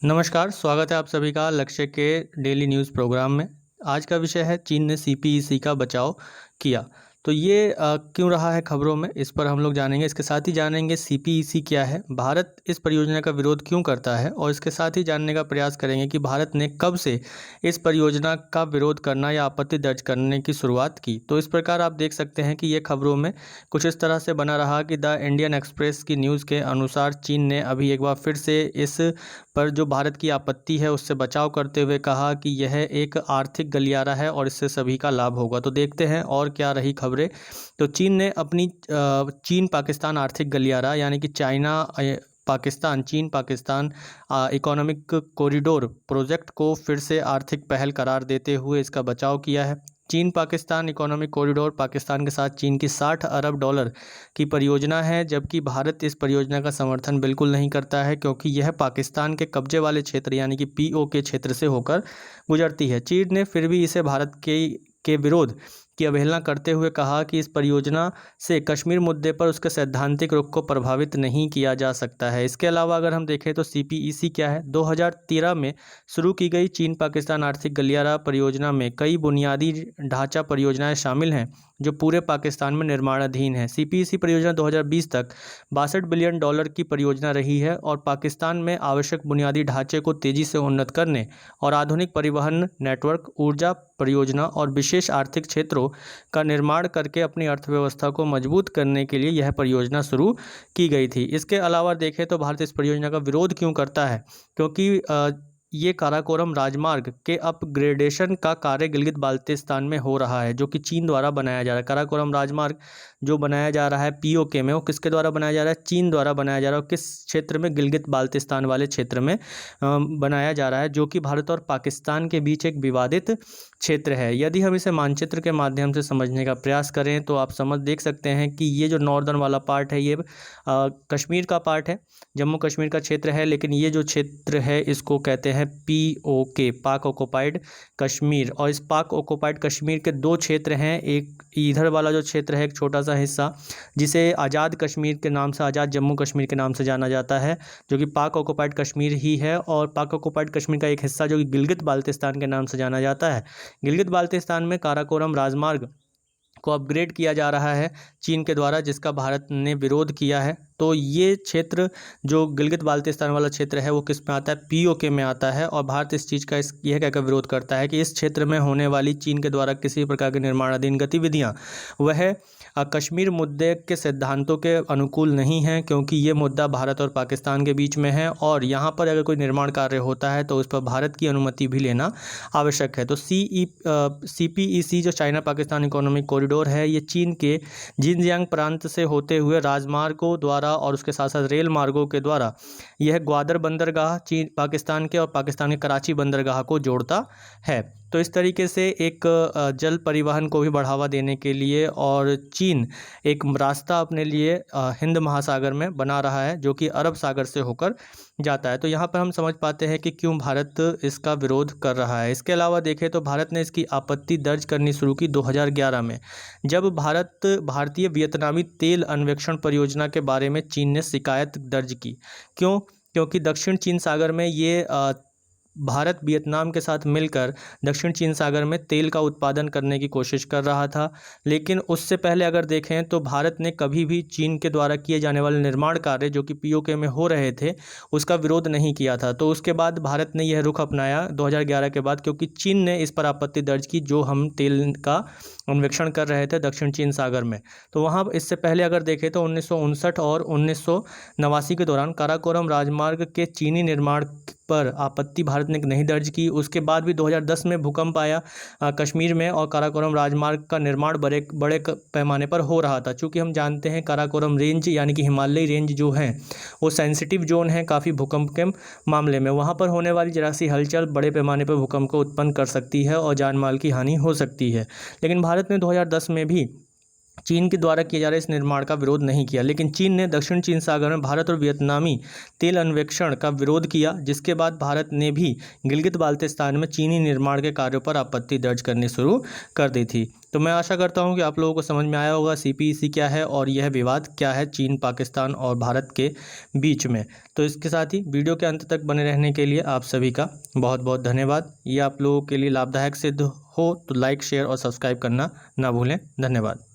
नमस्कार, स्वागत है आप सभी का लक्ष्य के डेली न्यूज़ प्रोग्राम में। आज का विषय है चीन ने सीपीईसी का बचाव किया। तो ये क्यों रहा है खबरों में, इस पर हम लोग जानेंगे। इसके साथ ही जानेंगे सीपीईसी क्या है, भारत इस परियोजना का विरोध क्यों करता है, और इसके साथ ही जानने का प्रयास करेंगे कि भारत ने कब से इस परियोजना का विरोध करना या आपत्ति दर्ज करने की शुरुआत की। तो इस प्रकार आप देख सकते हैं कि ये खबरों में कुछ इस तरह से बना रहा कि द इंडियन एक्सप्रेस की न्यूज़ के अनुसार चीन ने अभी एक बार फिर से इस पर जो भारत की आपत्ति है उससे बचाव करते हुए कहा कि यह एक आर्थिक गलियारा है और इससे सभी का लाभ होगा। तो देखते हैं और क्या रही खबरें। तो चीन ने अपनी चीन पाकिस्तान आर्थिक गलियारा यानी कि चाइना पाकिस्तान चीन पाकिस्तान इकोनॉमिक कॉरिडोर प्रोजेक्ट को फिर से आर्थिक पहल करार देते हुए इसका बचाव किया है। चीन पाकिस्तान इकोनॉमिक कॉरिडोर पाकिस्तान के साथ चीन की 60 अरब डॉलर की परियोजना है, जबकि भारत इस परियोजना का समर्थन बिल्कुल नहीं करता है क्योंकि यह पाकिस्तान के कब्जे वाले क्षेत्र यानी कि पीओके क्षेत्र से होकर गुजरती है। चीन ने फिर भी इसे भारत के विरोध की अवहेलना करते हुए कहा कि इस परियोजना से कश्मीर मुद्दे पर उसके सैद्धांतिक रुख को प्रभावित नहीं किया जा सकता है। इसके अलावा अगर हम देखें तो सीपीईसी क्या है, 2013 में शुरू की गई चीन पाकिस्तान आर्थिक गलियारा परियोजना में कई बुनियादी ढांचा परियोजनाएं शामिल हैं जो पूरे पाकिस्तान में निर्माणाधीन है। सीपीईसी परियोजना 2020 तक 62 बिलियन डॉलर की परियोजना रही है और पाकिस्तान में आवश्यक बुनियादी ढांचे को तेजी से उन्नत करने और आधुनिक परिवहन नेटवर्क, ऊर्जा परियोजना और विशेष आर्थिक क्षेत्रों का निर्माण करके अपनी अर्थव्यवस्था को मजबूत करने के लिए यह परियोजना शुरू की गई थी। इसके अलावा देखें तो भारत इस परियोजना का विरोध क्यों करता है, क्योंकि ये काराकोरम राजमार्ग के अपग्रेडेशन का कार्य गिलगित बाल्टिस्तान में हो रहा है, जो कि चीन द्वारा बनाया जा रहा है। काराकोरम राजमार्ग जो बनाया जा रहा है पीओके में, वो किसके द्वारा बनाया जा रहा है? चीन द्वारा बनाया जा रहा है। किस क्षेत्र में? गिलगित बाल्टिस्तान वाले क्षेत्र में बनाया जा रहा है, जो कि भारत और पाकिस्तान के बीच एक विवादित क्षेत्र है। यदि हम इसे मानचित्र के माध्यम से समझने का प्रयास करें तो आप देख सकते हैं कि ये जो नॉर्दर्न वाला पार्ट है ये कश्मीर का पार्ट है, जम्मू कश्मीर का क्षेत्र है, लेकिन ये जो क्षेत्र है इसको कहते हैं पीओके, पाक ऑक्युपाइड कश्मीर। और इस पाक ऑक्युपाइड कश्मीर के दो क्षेत्र हैं। एक इधर वाला जो क्षेत्र है, एक छोटा सा हिस्सा जिसे आज़ाद कश्मीर के नाम से, आज़ाद जम्मू कश्मीर के नाम से जाना जाता है, जो कि पाक ऑक्युपाइड कश्मीर ही है। और पाक ऑक्युपाइड कश्मीर का एक हिस्सा जो कि गिलगित बाल्टिस्तान के नाम से जाना जाता है। गिलगित बाल्टिस्तान में काराकोरम राजमार्ग को अपग्रेड किया जा रहा है चीन के द्वारा, जिसका भारत ने विरोध किया है। तो ये क्षेत्र जो गिलगित बाल्टिस्तान वाला क्षेत्र है वो किस में आता है? पीओके में आता है। और भारत इस चीज़ का यह कहकर विरोध करता है कि इस क्षेत्र में होने वाली चीन के द्वारा किसी प्रकार की निर्माणाधीन गतिविधियां वह कश्मीर मुद्दे के सिद्धांतों के अनुकूल नहीं है, क्योंकि ये मुद्दा भारत और पाकिस्तान के बीच में है और यहाँ पर अगर कोई निर्माण कार्य होता है तो उस पर भारत की अनुमति भी लेना आवश्यक है। तो सीपीईसी जो चाइना पाकिस्तान इकोनॉमिक कॉरिडोर है, ये चीन के जिनजियांग प्रांत से होते हुए राजमार्गों द्वारा और उसके साथ साथ रेल मार्गों के द्वारा यह ग्वादर बंदरगाह चीन पाकिस्तान के और पाकिस्तान के कराची बंदरगाह को जोड़ता है। तो इस तरीके से एक जल परिवहन को भी बढ़ावा देने के लिए और चीन एक रास्ता अपने लिए हिंद महासागर में बना रहा है, जो कि अरब सागर से होकर जाता है। तो यहाँ पर हम समझ पाते हैं कि क्यों भारत इसका विरोध कर रहा है। इसके अलावा देखें तो भारत ने इसकी आपत्ति दर्ज करनी शुरू की 2011 में, जब भारतीय वियतनामी तेल अन्वेषण परियोजना के बारे में चीन ने शिकायत दर्ज की। क्यों? क्योंकि दक्षिण चीन सागर में ये भारत वियतनाम के साथ मिलकर दक्षिण चीन सागर में तेल का उत्पादन करने की कोशिश कर रहा था। लेकिन उससे पहले अगर देखें तो भारत ने कभी भी चीन के द्वारा किए जाने वाले निर्माण कार्य जो कि पीओके में हो रहे थे उसका विरोध नहीं किया था। तो उसके बाद भारत ने यह रुख अपनाया 2011 के बाद, क्योंकि चीन ने इस पर आपत्ति दर्ज की जो हम तेल का अन्वेषण कर रहे थे दक्षिण चीन सागर में। तो वहाँ इससे पहले अगर देखें तो 1959 और 1989 के दौरान काराकोरम राजमार्ग के चीनी निर्माण पर आपत्ति भारत ने नहीं दर्ज की। उसके बाद भी 2010 में भूकंप आया कश्मीर में और काराकोरम राजमार्ग का निर्माण बड़े पैमाने पर हो रहा था। चूँकि हम जानते हैं काराकोरम रेंज यानी कि हिमालयी रेंज जो है वो सेंसिटिव जोन है काफ़ी भूकंप के मामले में। वहाँ पर होने वाली जरा सी हलचल बड़े पैमाने पर भूकंप को उत्पन्न कर सकती है और जान माल की हानि हो सकती है। लेकिन भारत ने 2010 में भी चीन के द्वारा किए जा रहे इस निर्माण का विरोध नहीं किया, लेकिन चीन ने दक्षिण चीन सागर में भारत और वियतनामी तेल अन्वेषण का विरोध किया, जिसके बाद भारत ने भी गिलगित बाल्टिस्तान में चीनी निर्माण के कार्यों पर आपत्ति दर्ज करनी शुरू कर दी थी। तो मैं आशा करता हूं कि आप लोगों को समझ में आया होगा CPEC क्या है और यह विवाद क्या है चीन, पाकिस्तान और भारत के बीच में। तो इसके साथ ही वीडियो के अंत तक बने रहने के लिए आप सभी का बहुत बहुत धन्यवाद। ये आप लोगों के लिए लाभदायक सिद्ध हो तो लाइक, शेयर और सब्सक्राइब करना ना भूलें। धन्यवाद।